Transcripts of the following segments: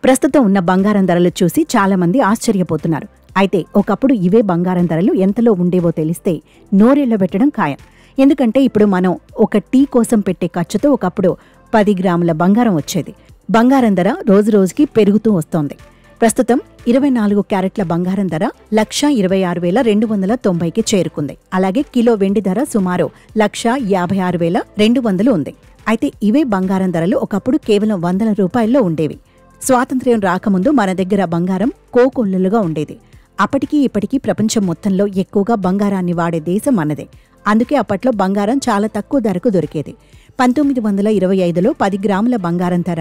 ప్రస్తుతం ఉన్న బంగారం ధరలు చూసి చాలామంది ఆశ్చర్యపోతున్నారు. అయితే ఒకప్పుడు ఇవే బంగారం ధరలు ఎంతలో ఉండేవో తెలిస్తే నోరెళ్లబెట్టడం ఖాయం. ఎందుకంటే ఇప్పుడు మనం ఒక టీ కోసం పెట్టే ఖర్చుతో ఒకప్పుడు 10 గ్రాముల బంగారం వచ్చేది. బంగారం ధర రోజురోజుకి పెరుగుతూ వస్తోంది. ప్రస్తుతం 24 క్యారెట్ల బంగారం ధర 1,26,290కి చేరుకుంది. అలాగే కిలో వెండి ధర సుమారు 1,56,200 ఉంది. అయితే ఇవే బంగారం ధరలు ఒకప్పుడు కేవలం వందల రూపాయల్లో ఉండేవి. స్వాతంత్ర్యం రాకముందు మన దగ్గర బంగారం కోకొల్లులుగా ఉండేది. అప్పటికీ ఇప్పటికీ ప్రపంచం మొత్తంలో ఎక్కువగా బంగారాన్ని వాడే దేశం మనదే. అందుకే అప్పట్లో బంగారం చాలా తక్కువ ధరకు దొరికేది. 1925లో 10 గ్రాముల బంగారం ధర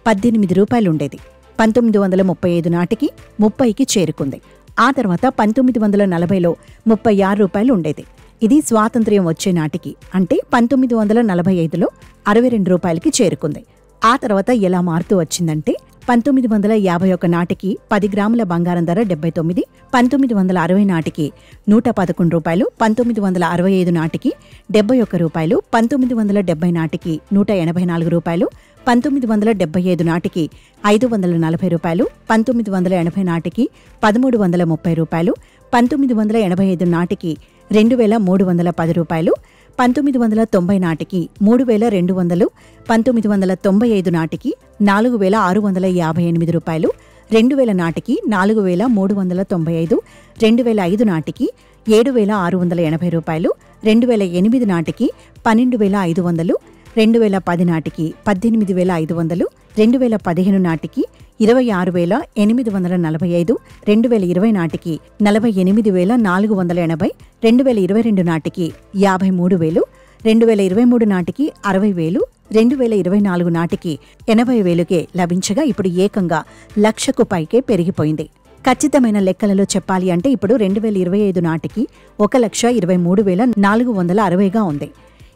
18 రూపాయలుండేది. 1935 నాటికి 30కి చేరుకుంది. ఆ తర్వాత 1940లో 36 రూపాయలు ఉండేది. ఇది స్వాతంత్ర్యం వచ్చే నాటికి, అంటే 1945లో 62 రూపాయలకి చేరుకుంది. ఆ తర్వాత ఎలా మారుతూ వచ్చిందంటే 1951 నాటికి 10 గ్రాముల బంగారం ధర 79, 1960 నాటికి 111 రూపాయలు, 1965 నాటికి 71 రూపాయలు, 1970 నాటికి 184 రూపాయలు, 1975 నాటికి 540 రూపాయలు, 1980 నాటికి 1330 రూపాయలు, 1985 నాటికి 2,310 రూపాయలు, 1990 నాటికి 3,200, 1995 నాటికి 4,658 రూపాయలు, 2000 నాటికి 4,395, 2005 నాటికి 7,680 రూపాయలు, 2008 నాటికి 12,500, 2010 నాటికి 18,500, 2015 నాటికి 26,845, 2020 నాటికి 48,480, 2022 నాటికి 53,000, 2023 నాటికి 60,000, 2024 నాటికి 80,000కే లభించగా ఇప్పుడు ఏకంగా 1,00,000కు పైకే పెరిగిపోయింది. ఖచ్చితమైన లెక్కలలో చెప్పాలి అంటే ఇప్పుడు 2025 నాటికి 1,23,460గా ఉంది.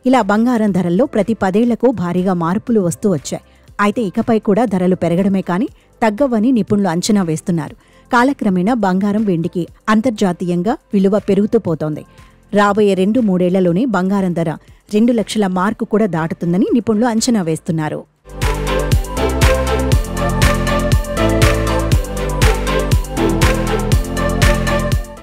ఇలా బంగారం ధరల్లో ప్రతి 10 ఏళ్లకు భారీగా మార్పులు వస్తూ వచ్చాయి. అయితే ఇకపై కూడా ధరలు పెరగడమే కానీ తగ్గవని నిపుణులు అంచనా వేస్తున్నారు. కాలక్రమేణా బంగారం, వెండికి అంతర్జాతీయంగా విలువ పెరుగుతూ పోతోంది. రాబోయే 2-3 ఏళ్లలోనే బంగారం ధర 2 లక్షల మార్కు కూడా దాటుతుందని నిపుణులు అంచనా వేస్తున్నారు.